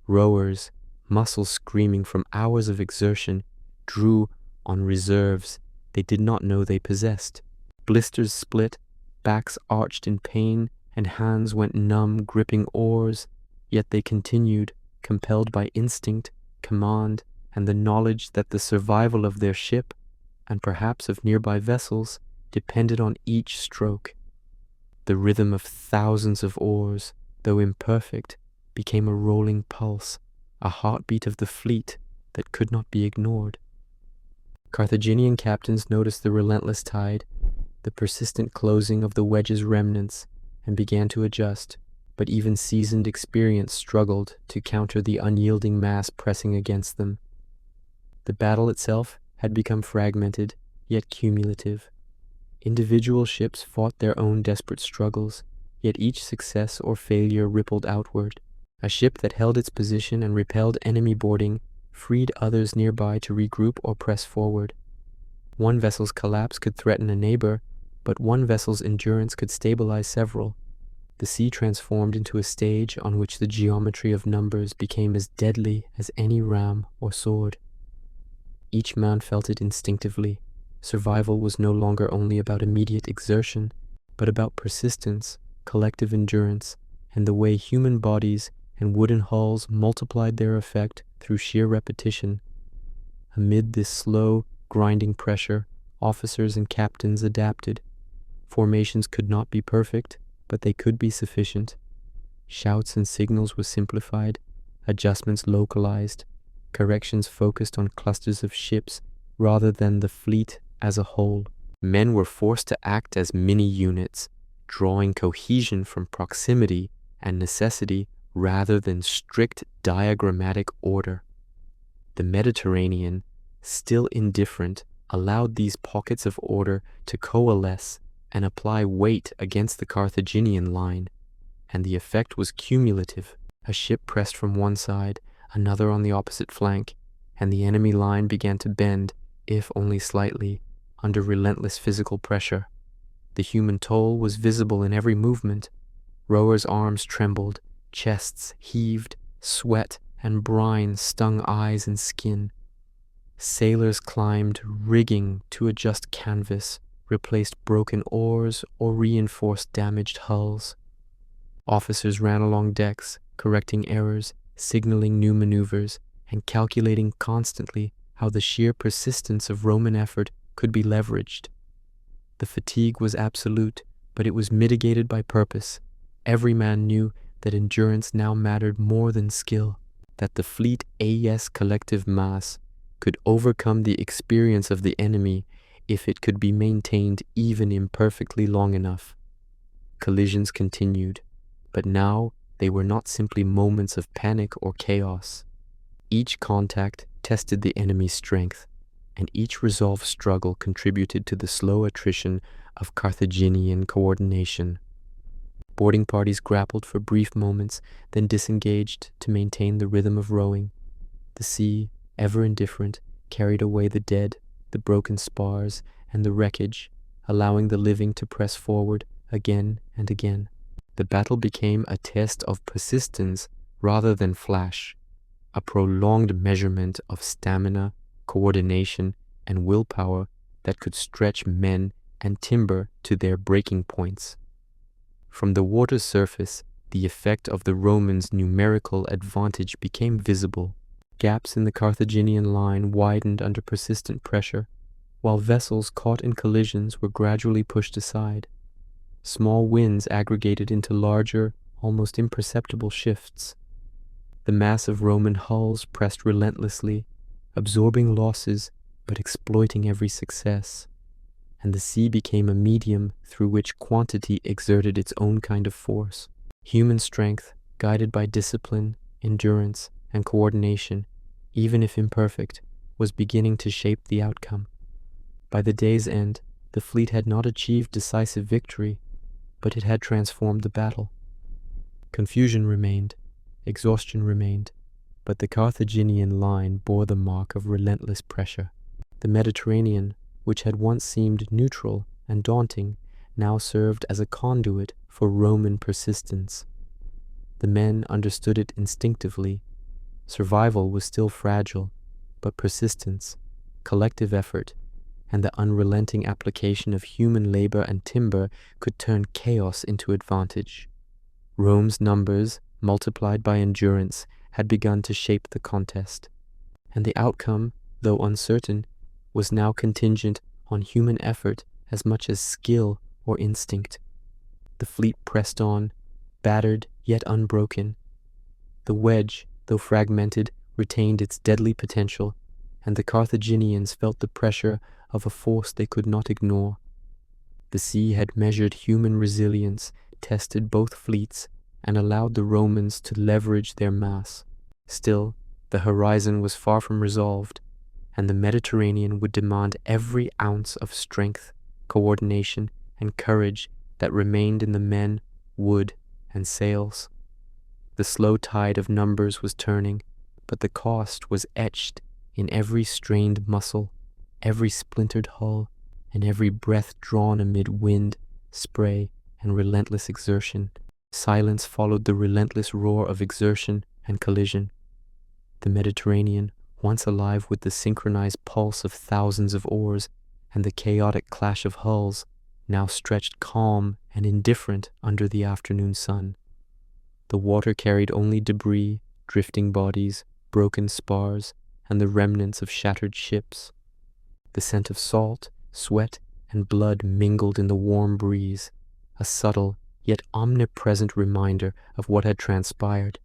Rowers, muscles screaming from hours of exertion, drew on reserves they did not know they possessed. Blisters split, backs arched in pain, and hands went numb gripping oars, yet they continued, compelled by instinct, command, and the knowledge that the survival of their ship, and perhaps of nearby vessels, depended on each stroke. The rhythm of thousands of oars, though imperfect, became a rolling pulse, a heartbeat of the fleet that could not be ignored. Carthaginian captains noticed the relentless tide, the persistent closing of the wedge's remnants, and began to adjust, but even seasoned experience struggled to counter the unyielding mass pressing against them. The battle itself had become fragmented, yet cumulative. Individual ships fought their own desperate struggles, Yet each success or failure rippled outward. A ship that held its position and repelled enemy boarding freed others nearby to regroup or press forward. One vessel's collapse could threaten a neighbor, but one vessel's endurance could stabilize several. The sea transformed into a stage on which the geometry of numbers became as deadly as any ram or sword. Each man felt it instinctively. Survival was no longer only about immediate exertion, but about persistence, collective endurance, and the way human bodies and wooden hulls multiplied their effect through sheer repetition. Amid this slow, grinding pressure, officers and captains adapted. Formations could not be perfect, but they could be sufficient. Shouts and signals were simplified, adjustments localized, corrections focused on clusters of ships rather than the fleet as a whole. Men were forced to act as mini-units, drawing cohesion from proximity and necessity rather than strict diagrammatic order. The Mediterranean, still indifferent, allowed these pockets of order to coalesce and apply weight against the Carthaginian line, and the effect was cumulative. A ship pressed from one side, another on the opposite flank, and the enemy line began to bend, if only slightly, under relentless physical pressure. The human toll was visible in every movement. Rowers' arms trembled, chests heaved, sweat and brine stung eyes and skin. Sailors climbed rigging to adjust canvas, replaced broken oars, or reinforced damaged hulls. Officers ran along decks, correcting errors, signaling new maneuvers, and calculating constantly how the sheer persistence of Roman effort could be leveraged. The fatigue was absolute, but it was mitigated by purpose. Every man knew that endurance now mattered more than skill, that the fleet AES collective mass could overcome the experience of the enemy if it could be maintained even imperfectly long enough. Collisions continued, but now they were not simply moments of panic or chaos. Each contact tested the enemy's strength, and each resolved struggle contributed to the slow attrition of Carthaginian coordination. Boarding parties grappled for brief moments, then disengaged to maintain the rhythm of rowing. The sea, ever indifferent, carried away the dead, the broken spars, and the wreckage, allowing the living to press forward again and again. The battle became a test of persistence rather than flash, a prolonged measurement of stamina, coordination, and willpower that could stretch men and timber to their breaking points. From the water's surface, the effect of the Romans' numerical advantage became visible. Gaps in the Carthaginian line widened under persistent pressure, while vessels caught in collisions were gradually pushed aside. Small winds aggregated into larger, almost imperceptible shifts. The mass of Roman hulls pressed relentlessly, absorbing losses but exploiting every success, and the sea became a medium through which quantity exerted its own kind of force. Human strength, guided by discipline, endurance, and coordination, even if imperfect, was beginning to shape the outcome. By the day's end, the fleet had not achieved decisive victory, but it had transformed the battle. Confusion remained, exhaustion remained, but the Carthaginian line bore the mark of relentless pressure. The Mediterranean, which had once seemed neutral and daunting, now served as a conduit for Roman persistence. The men understood it instinctively. Survival was still fragile, but persistence, collective effort, and the unrelenting application of human labor and timber could turn chaos into advantage. Rome's numbers, multiplied by endurance, had begun to shape the contest, and the outcome, though uncertain, was now contingent on human effort as much as skill or instinct. The fleet pressed on, battered yet unbroken. The wedge, though fragmented, retained its deadly potential, and the Carthaginians felt the pressure of a force they could not ignore. The sea had measured human resilience, tested both fleets, and allowed the Romans to leverage their mass. Still, the horizon was far from resolved, and the Mediterranean would demand every ounce of strength, coordination, and courage that remained in the men wood, and sails. The slow tide of numbers was turning, but the cost was etched in every strained muscle, every splintered hull, and every breath drawn amid wind, spray, and relentless exertion. Silence followed the relentless roar of exertion and collision. The Mediterranean, once alive with the synchronized pulse of thousands of oars and the chaotic clash of hulls, now stretched calm and indifferent under the afternoon sun. The water carried only debris, drifting bodies, broken spars, and the remnants of shattered ships. The scent of salt, sweat, and blood mingled in the warm breeze, a subtle yet omnipresent reminder of what had transpired.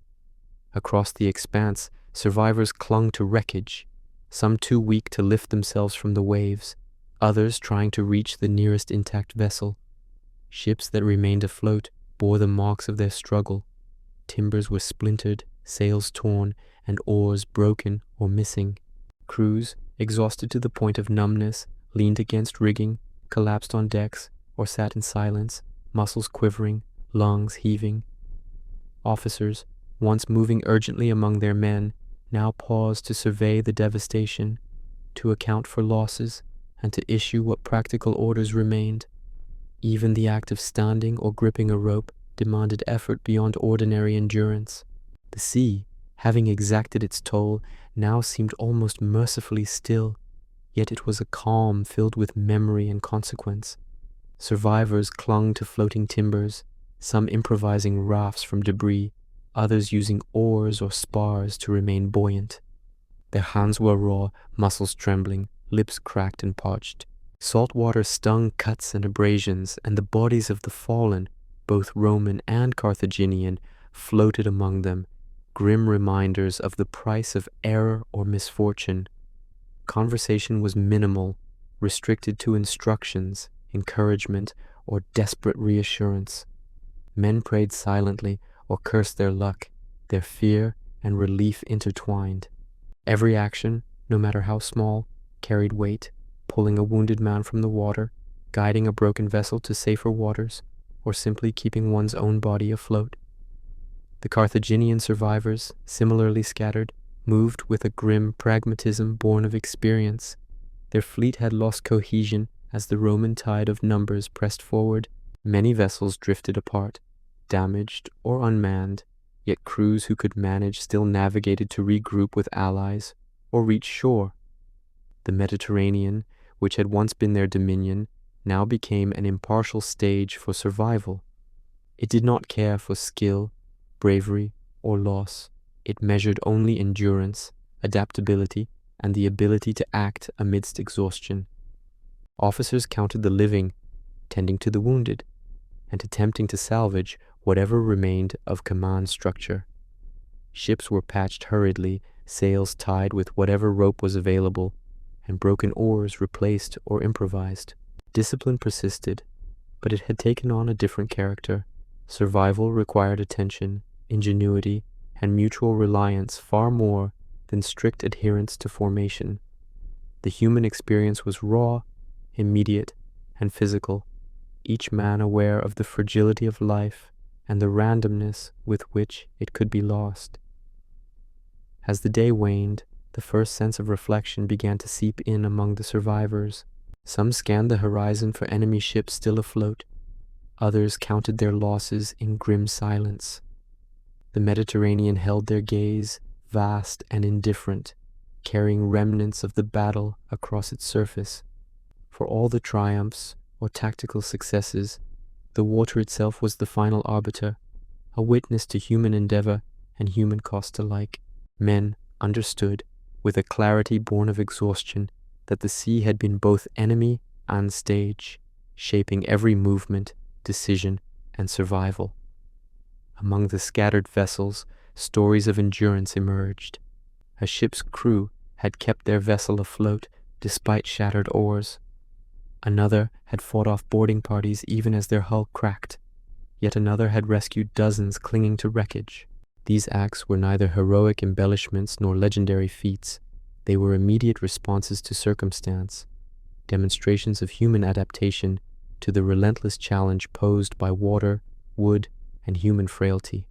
Across the expanse, survivors clung to wreckage, some too weak to lift themselves from the waves, others trying to reach the nearest intact vessel. Ships that remained afloat bore the marks of their struggle. Timbers were splintered, sails torn, and oars broken or missing. Crews, exhausted to the point of numbness, leaned against rigging, collapsed on decks, or sat in silence, muscles quivering, lungs heaving. Officers, once moving urgently among their men, now paused to survey the devastation, to account for losses, and to issue what practical orders remained. Even the act of standing or gripping a rope demanded effort beyond ordinary endurance. The sea, having exacted its toll, now seemed almost mercifully still, yet it was a calm filled with memory and consequence. Survivors clung to floating timbers, some improvising rafts from debris, others using oars or spars to remain buoyant. Their hands were raw, muscles trembling, lips cracked and parched. Salt water stung cuts and abrasions, and the bodies of the fallen, both Roman and Carthaginian, floated among them, grim reminders of the price of error or misfortune. Conversation was minimal, restricted to instructions, encouragement, or desperate reassurance. Men prayed silently or cursed their luck, their fear and relief intertwined. Every action, no matter how small, carried weight, pulling a wounded man from the water, guiding a broken vessel to safer waters, or simply keeping one's own body afloat. The Carthaginian survivors, similarly scattered, moved with a grim pragmatism born of experience. Their fleet had lost cohesion as the Roman tide of numbers pressed forward. Many vessels drifted apart, damaged or unmanned, yet crews who could manage still navigated to regroup with allies or reach shore. The Mediterranean, which had once been their dominion, now became an impartial stage for survival. It did not care for skill, bravery, or loss. It measured only endurance, adaptability, and the ability to act amidst exhaustion. Officers counted the living, tending to the wounded, and attempting to salvage whatever remained of command structure. Ships were patched hurriedly, sails tied with whatever rope was available, and broken oars replaced or improvised. Discipline persisted, but it had taken on a different character. Survival required attention, ingenuity, and mutual reliance far more than strict adherence to formation. The human experience was raw, immediate, and physical, each man aware of the fragility of life and the randomness with which it could be lost. As the day waned, the first sense of reflection began to seep in among the survivors. Some scanned the horizon for enemy ships still afloat. Others counted their losses in grim silence. The Mediterranean held their gaze, vast and indifferent, carrying remnants of the battle across its surface. For all the triumphs or tactical successes, the water itself was the final arbiter, a witness to human endeavor and human cost alike. Men understood, with a clarity born of exhaustion, that the sea had been both enemy and stage, shaping every movement, decision, and survival. Among the scattered vessels, stories of endurance emerged. A ship's crew had kept their vessel afloat despite shattered oars. Another had fought off boarding parties even as their hull cracked. Yet another had rescued dozens clinging to wreckage. These acts were neither heroic embellishments nor legendary feats. They were immediate responses to circumstance, demonstrations of human adaptation to the relentless challenge posed by water, wood, and human frailty.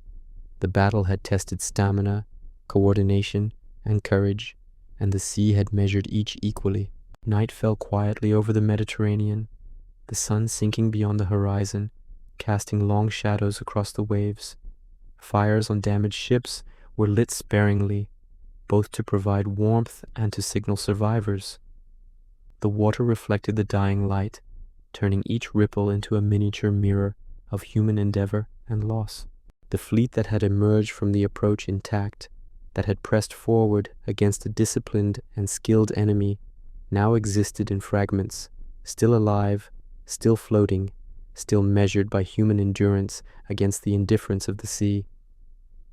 The battle had tested stamina, coordination, and courage, and the sea had measured each equally. Night fell quietly over the Mediterranean, the sun sinking beyond the horizon, casting long shadows across the waves. Fires on damaged ships were lit sparingly, both to provide warmth and to signal survivors. The water reflected the dying light, turning each ripple into a miniature mirror of human endeavor and loss. The fleet that had emerged from the approach intact, that had pressed forward against a disciplined and skilled enemy, now existed in fragments, still alive, still floating, still measured by human endurance against the indifference of the sea.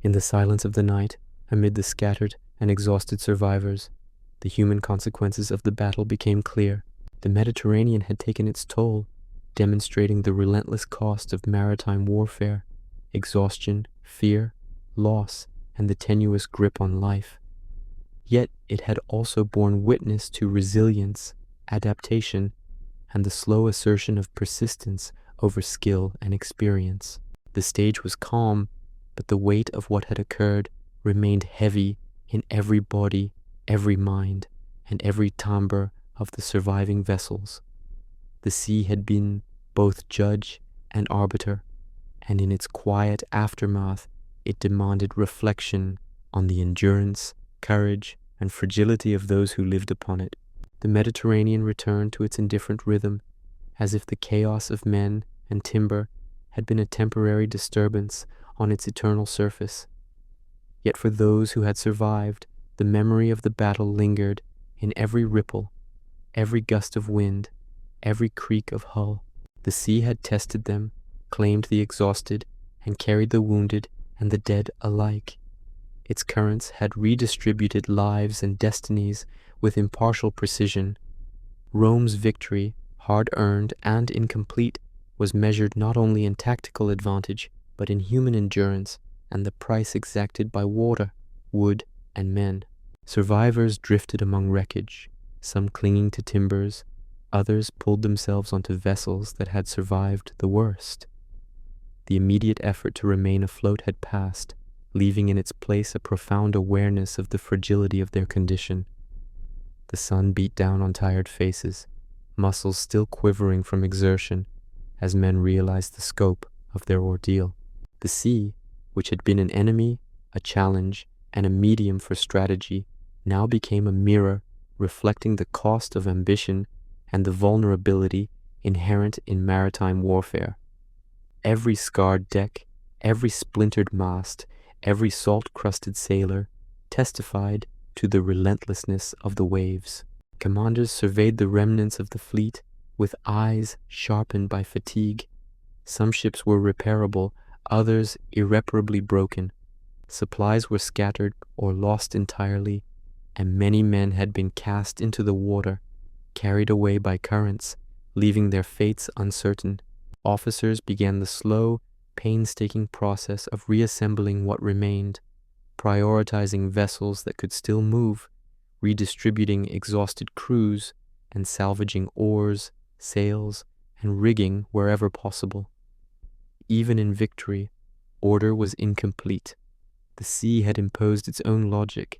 In the silence of the night, amid the scattered and exhausted survivors, the human consequences of the battle became clear. The Mediterranean had taken its toll, demonstrating the relentless cost of maritime warfare, exhaustion, fear, loss, and the tenuous grip on life. Yet it had also borne witness to resilience, adaptation, and the slow assertion of persistence over skill and experience. The stage was calm, but the weight of what had occurred remained heavy in every body, every mind, and every timbre of the surviving vessels. The sea had been both judge and arbiter, and in its quiet aftermath it demanded reflection on the endurance, courage, and fragility of those who lived upon it. The Mediterranean returned to its indifferent rhythm, as if the chaos of men and timber had been a temporary disturbance on its eternal surface. Yet for those who had survived, the memory of the battle lingered in every ripple, every gust of wind, every creak of hull. The sea had tested them, claimed the exhausted, and carried the wounded and the dead alike. Its currents had redistributed lives and destinies with impartial precision. Rome's victory, hard-earned and incomplete, was measured not only in tactical advantage, but in human endurance and the price exacted by water, wood, and men. Survivors drifted among wreckage, some clinging to timbers, others pulled themselves onto vessels that had survived the worst. The immediate effort to remain afloat had passed, leaving in its place a profound awareness of the fragility of their condition. The sun beat down on tired faces, muscles still quivering from exertion, as men realized the scope of their ordeal. The sea, which had been an enemy, a challenge, and a medium for strategy, now became a mirror reflecting the cost of ambition and the vulnerability inherent in maritime warfare. Every scarred deck, every splintered mast, every salt-crusted sailor testified to the relentlessness of the waves. Commanders surveyed the remnants of the fleet with eyes sharpened by fatigue. Some ships were repairable, others irreparably broken. Supplies were scattered or lost entirely, and many men had been cast into the water, carried away by currents, leaving their fates uncertain. Officers began the slow, painstaking process of reassembling what remained, prioritizing vessels that could still move, redistributing exhausted crews, and salvaging oars, sails, and rigging wherever possible. Even in victory, order was incomplete. The sea had imposed its own logic.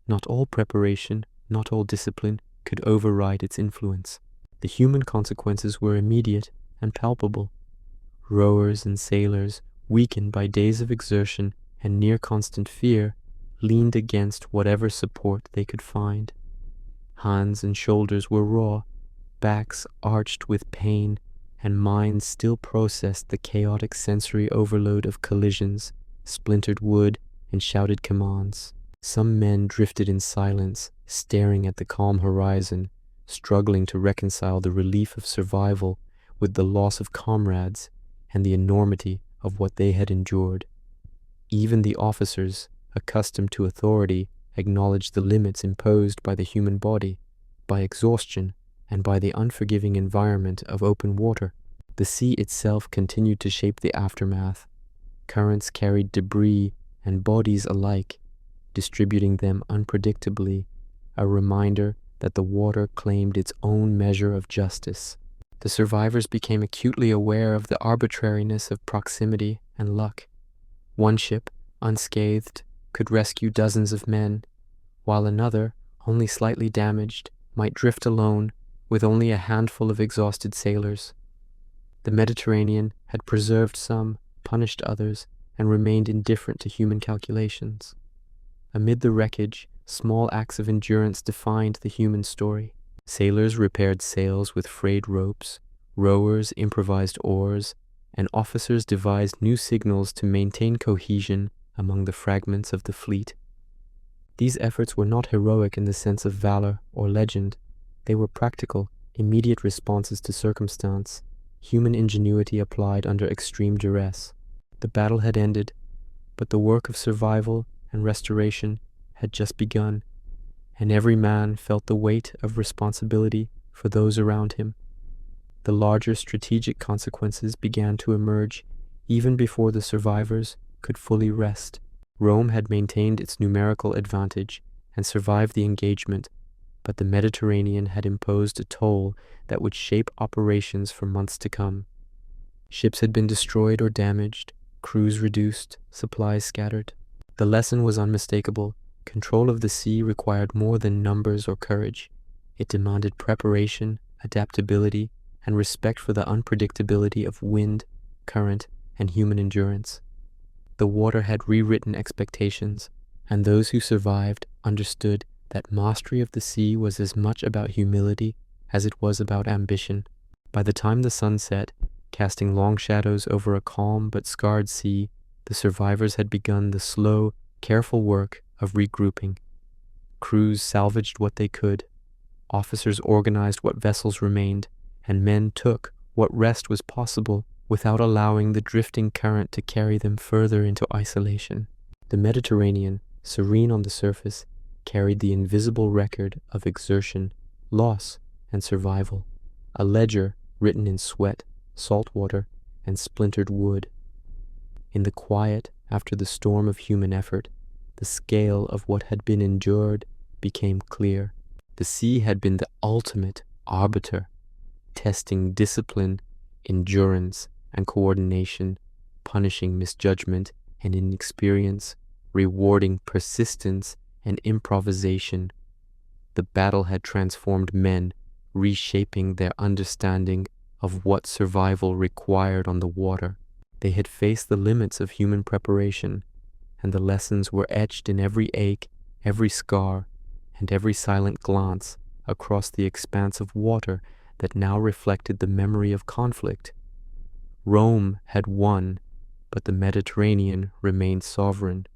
Not all preparation, not all discipline could override its influence. The human consequences were immediate and palpable. Rowers and sailors, weakened by days of exertion and near constant fear, leaned against whatever support they could find. Hands and shoulders were raw, backs arched with pain, and minds still processed the chaotic sensory overload of collisions, splintered wood, and shouted commands. Some men drifted in silence, staring at the calm horizon, struggling to reconcile the relief of survival with the loss of comrades and the enormity of what they had endured. Even the officers, accustomed to authority, acknowledged the limits imposed by the human body, by exhaustion, and by the unforgiving environment of open water. The sea itself continued to shape the aftermath. Currents carried debris and bodies alike, distributing them unpredictably, a reminder that the water claimed its own measure of justice. The survivors became acutely aware of the arbitrariness of proximity and luck. One ship, unscathed, could rescue dozens of men, while another, only slightly damaged, might drift alone with only a handful of exhausted sailors. The Mediterranean had preserved some, punished others, and remained indifferent to human calculations. Amid the wreckage, small acts of endurance defined the human story. Sailors repaired sails with frayed ropes, rowers improvised oars, and officers devised new signals to maintain cohesion among the fragments of the fleet. These efforts were not heroic in the sense of valor or legend. They were practical, immediate responses to circumstance, human ingenuity applied under extreme duress. The battle had ended, but the work of survival and restoration had just begun, and every man felt the weight of responsibility for those around him. The larger strategic consequences began to emerge even before the survivors could fully rest. Rome had maintained its numerical advantage and survived the engagement, but the Mediterranean had imposed a toll that would shape operations for months to come. Ships had been destroyed or damaged, crews reduced, supplies scattered. The lesson was unmistakable. Control of the sea required more than numbers or courage. It demanded preparation, adaptability, and respect for the unpredictability of wind, current, and human endurance. The water had rewritten expectations, and those who survived understood that mastery of the sea was as much about humility as it was about ambition. By the time the sun set, casting long shadows over a calm but scarred sea, the survivors had begun the slow, careful work of regrouping. Crews salvaged what they could, officers organized what vessels remained, and men took what rest was possible without allowing the drifting current to carry them further into isolation. The Mediterranean, serene on the surface, carried the invisible record of exertion, loss, and survival, a ledger written in sweat, salt water, and splintered wood. In the quiet after the storm of human effort, the scale of what had been endured became clear. The sea had been the ultimate arbiter, testing discipline, endurance, and coordination, punishing misjudgment and inexperience, rewarding persistence and improvisation. The battle had transformed men, reshaping their understanding of what survival required on the water. They had faced the limits of human preparation, and the lessons were etched in every ache, every scar, and every silent glance across the expanse of water that now reflected the memory of conflict. Rome had won, but the Mediterranean remained sovereign.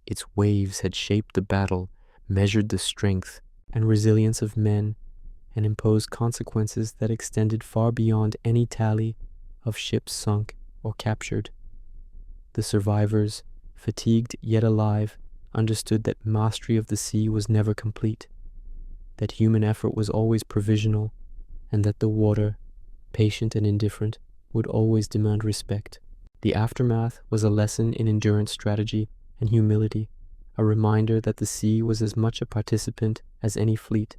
Its waves had shaped the battle, measured the strength and resilience of men, and imposed consequences that extended far beyond any tally of ships sunk or captured. The survivors, fatigued yet alive, understood that mastery of the sea was never complete, that human effort was always provisional, and that the water, patient and indifferent, would always demand respect. The aftermath was a lesson in endurance strategy and humility, a reminder that the sea was as much a participant as any fleet,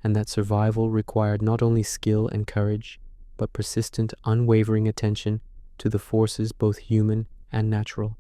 and that survival required not only skill and courage, but persistent, unwavering attention to the forces both human and natural.